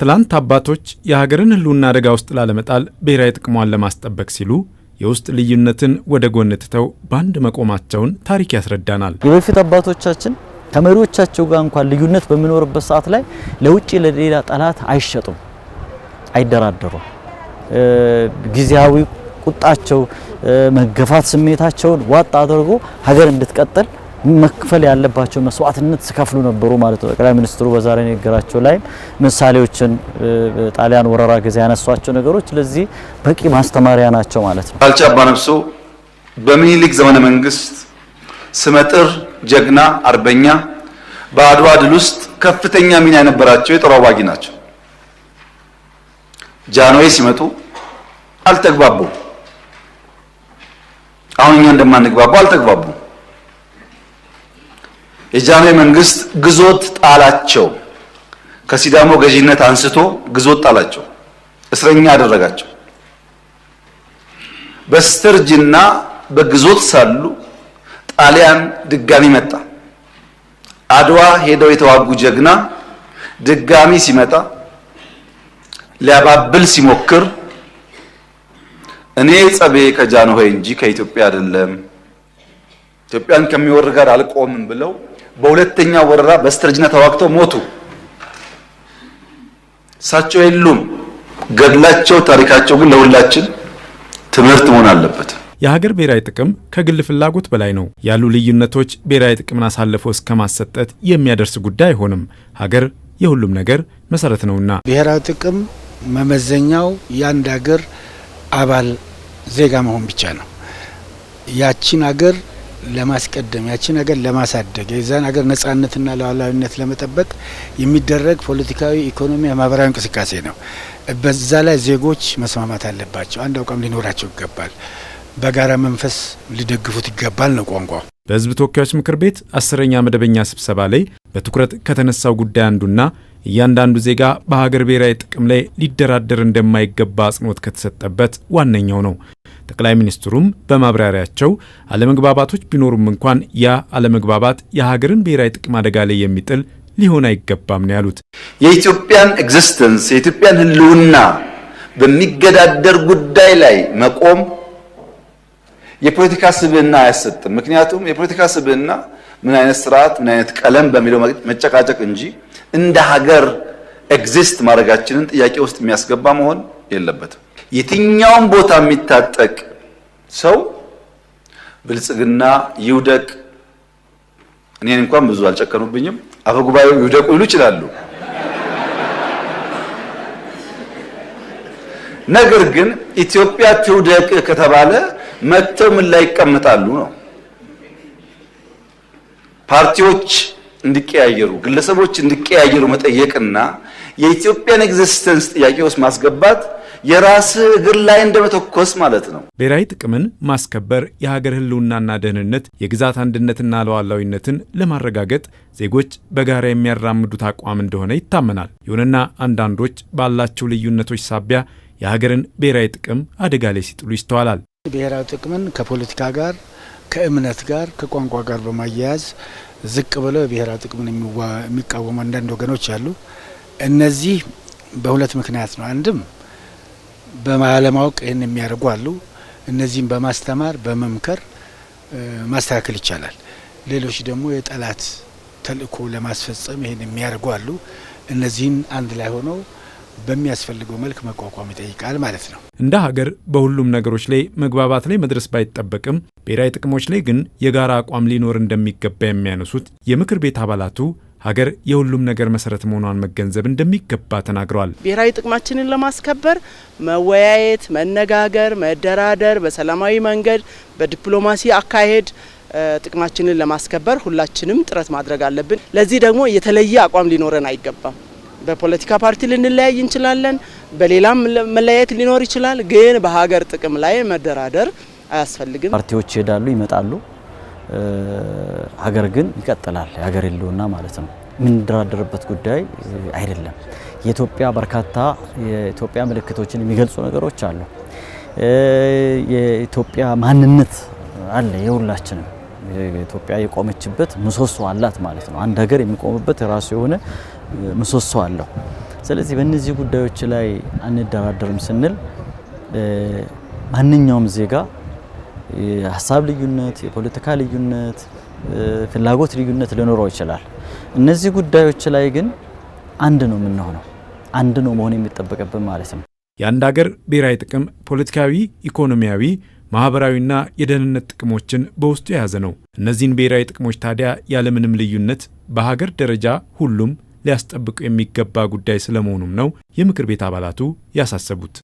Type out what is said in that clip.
ትላንት አባቶች የሀገርን ህልውና አደጋ ውስጥ ላለመጣል ብሔራዊ ጥቅሟን ለማስጠበቅ ሲሉ የውስጥ ልዩነትን ወደ ጎን ትተው ባንድ መቆማቸውን ታሪክ ያስረዳናል። የበፊት አባቶቻችን ከመሪዎቻቸው ጋር እንኳን ልዩነት በሚኖርበት ሰዓት ላይ ለውጪ ለሌላ ጠላት አይሸጡም፣ አይደራደሩም። ጊዜያዊ ቁጣቸው መገፋት ስሜታቸውን ዋጥ አድርጎ ሀገር እንድትቀጥል መክፈል ያለባቸው መስዋዕትነት ሲከፍሉ ነበሩ ማለት ነው። ጠቅላይ ሚኒስትሩ በዛሬ ንግግራቸው ላይ ምሳሌዎችን ጣሊያን ወረራ ጊዜ ያነሷቸው ነገሮች ለዚህ በቂ ማስተማሪያ ናቸው ማለት ነው። ባልቻ አባ ነፍሶ በሚኒሊክ ዘመነ መንግስት ስመጥር ጀግና አርበኛ በአድዋ ድል ውስጥ ከፍተኛ ሚና የነበራቸው የጦር አዋጊ ናቸው። ጃንሆይ ሲመጡ አልተግባቡም። አሁን እኛ እንደማንግባባው አልተግባቡም። የጃንሆይ መንግስት ግዞት ጣላቸው። ከሲዳሞ ገዢነት አንስቶ ግዞት ጣላቸው፣ እስረኛ አደረጋቸው። በስተርጅና በግዞት ሳሉ ጣሊያን ድጋሚ መጣ። አድዋ ሄደው የተዋጉ ጀግና ድጋሚ ሲመጣ ሊያባብል ሲሞክር እኔ ጸቤ ከጃንሆይ እንጂ ከኢትዮጵያ አይደለም፣ ኢትዮጵያን ከሚወር ጋር አልቆምም ብለው በሁለተኛ ወረራ በስተርጅና ተዋግተው ሞቱ። እሳቸው የሉም። ገድላቸው ታሪካቸው ግን ለሁላችን ትምህርት መሆን አለበት። የሀገር ብሔራዊ ጥቅም ከግል ፍላጎት በላይ ነው ያሉ ልዩነቶች ብሔራዊ ጥቅምን አሳልፈው እስከማሰጠት የሚያደርስ ጉዳይ አይሆንም። ሀገር የሁሉም ነገር መሰረት ነውና ብሔራዊ ጥቅም መመዘኛው የአንድ ሀገር አባል ዜጋ መሆን ብቻ ነው። ያቺን ሀገር ለማስቀደም ያቺን ሀገር ለማሳደግ የዛን ሀገር ነጻነትና ሉዓላዊነት ለመጠበቅ የሚደረግ ፖለቲካዊ፣ ኢኮኖሚ፣ ማህበራዊ እንቅስቃሴ ነው። በዛ ላይ ዜጎች መስማማት አለባቸው። አንድ አቋም ሊኖራቸው ይገባል። በጋራ መንፈስ ሊደግፉት ይገባል ነው ቋንቋው። በሕዝብ ተወካዮች ምክር ቤት 10ኛ መደበኛ ስብሰባ ላይ በትኩረት ከተነሳው ጉዳይ አንዱና እያንዳንዱ ዜጋ በሀገር ብሔራዊ ጥቅም ላይ ሊደራደር እንደማይገባ አጽንኦት ከተሰጠበት ዋነኛው ነው። ጠቅላይ ሚኒስትሩም በማብራሪያቸው አለመግባባቶች ቢኖሩም እንኳን ያ አለመግባባት የሀገርን ብሔራዊ ጥቅም አደጋ ላይ የሚጥል ሊሆን አይገባም ነው ያሉት። የኢትዮጵያን ኤግዚስተንስ የኢትዮጵያን ህልውና በሚገዳደር ጉዳይ ላይ መቆም የፖለቲካ ስብዕና አያሰጥም። ምክንያቱም የፖለቲካ ስብዕና ምን አይነት ስርዓት ምን አይነት ቀለም በሚለው መጨቃጨቅ እንጂ እንደ ሀገር ኤግዚስት ማድረጋችንን ጥያቄ ውስጥ የሚያስገባ መሆን የለበትም። የትኛውም ቦታ የሚታጠቅ ሰው ብልጽግና ይውደቅ፣ እኔን እንኳን ብዙ አልጨከኑብኝም፣ አፈጉባኤው ይውደቁ ይሉ ይችላሉ። ነገር ግን ኢትዮጵያ ትውደቅ ከተባለ መተው ምን ላይ ይቀመጣሉ ነው። ፓርቲዎች እንዲቀያየሩ፣ ግለሰቦች እንዲቀያየሩ መጠየቅና የኢትዮጵያን ኤግዚስተንስ ጥያቄ ውስጥ ማስገባት የራስ እግር ላይ እንደመተኮስ ማለት ነው። ብሔራዊ ጥቅምን ማስከበር የሀገር ህልውናና ደህንነት፣ የግዛት አንድነትና ሉዓላዊነትን ለማረጋገጥ ዜጎች በጋራ የሚያራምዱት አቋም እንደሆነ ይታመናል። ይሁንና አንዳንዶች ባላቸው ልዩነቶች ሳቢያ የሀገርን ብሔራዊ ጥቅም አደጋ ላይ ሲጥሉ ይስተዋላል። ብሔራዊ ጥቅምን ከፖለቲካ ጋር፣ ከእምነት ጋር፣ ከቋንቋ ጋር በማያያዝ ዝቅ ብለው ብሔራዊ ጥቅምን የሚቃወሙ አንዳንድ ወገኖች አሉ። እነዚህ በሁለት ምክንያት ነው። አንድም በማለማወቅ ይህን የሚያደርጉ አሉ። እነዚህም በማስተማር በመምከር ማስተካከል ይቻላል። ሌሎች ደግሞ የጠላት ተልእኮ ለማስፈጸም ይህን የሚያደርጉ አሉ። እነዚህን አንድ ላይ ሆነው በሚያስፈልገው መልክ መቋቋም ይጠይቃል ማለት ነው። እንደ ሀገር በሁሉም ነገሮች ላይ መግባባት ላይ መድረስ ባይጠበቅም ብሔራዊ ጥቅሞች ላይ ግን የጋራ አቋም ሊኖር እንደሚገባ የሚያነሱት የምክር ቤት አባላቱ ሀገር የሁሉም ነገር መሰረት መሆኗን መገንዘብ እንደሚገባ ተናግረዋል። ብሔራዊ ጥቅማችንን ለማስከበር መወያየት፣ መነጋገር፣ መደራደር፣ በሰላማዊ መንገድ በዲፕሎማሲ አካሄድ ጥቅማችንን ለማስከበር ሁላችንም ጥረት ማድረግ አለብን። ለዚህ ደግሞ የተለየ አቋም ሊኖረን አይገባም። በፖለቲካ ፓርቲ ልንለያይ እንችላለን፣ በሌላም መለያየት ሊኖር ይችላል። ግን በሀገር ጥቅም ላይ መደራደር አያስፈልግም። ፓርቲዎች ይሄዳሉ ይመጣሉ፣ ሀገር ግን ይቀጥላል። የሀገር ህልውና ማለት ነው። የምንደራደርበት ጉዳይ አይደለም። የኢትዮጵያ በርካታ የኢትዮጵያ ምልክቶችን የሚገልጹ ነገሮች አሉ። የኢትዮጵያ ማንነት አለ። የሁላችንም ኢትዮጵያ የቆመችበት ምሰሶ አላት ማለት ነው። አንድ ሀገር የሚቆምበት ራሱ የሆነ ምሰሶ አለው። ስለዚህ በእነዚህ ጉዳዮች ላይ አንደራደርም ስንል ማንኛውም ዜጋ የሀሳብ ልዩነት፣ የፖለቲካ ልዩነት፣ ፍላጎት ልዩነት ሊኖረው ይችላል። እነዚህ ጉዳዮች ላይ ግን አንድ ነው የምንሆነው፣ አንድ ነው መሆን የሚጠበቅብን ማለት ነው። የአንድ ሀገር ብሔራዊ ጥቅም ፖለቲካዊ፣ ኢኮኖሚያዊ፣ ማህበራዊና የደህንነት ጥቅሞችን በውስጡ የያዘ ነው። እነዚህን ብሔራዊ ጥቅሞች ታዲያ ያለምንም ልዩነት በሀገር ደረጃ ሁሉም ሊያስጠብቁ የሚገባ ጉዳይ ስለመሆኑም ነው የምክር ቤት አባላቱ ያሳሰቡት።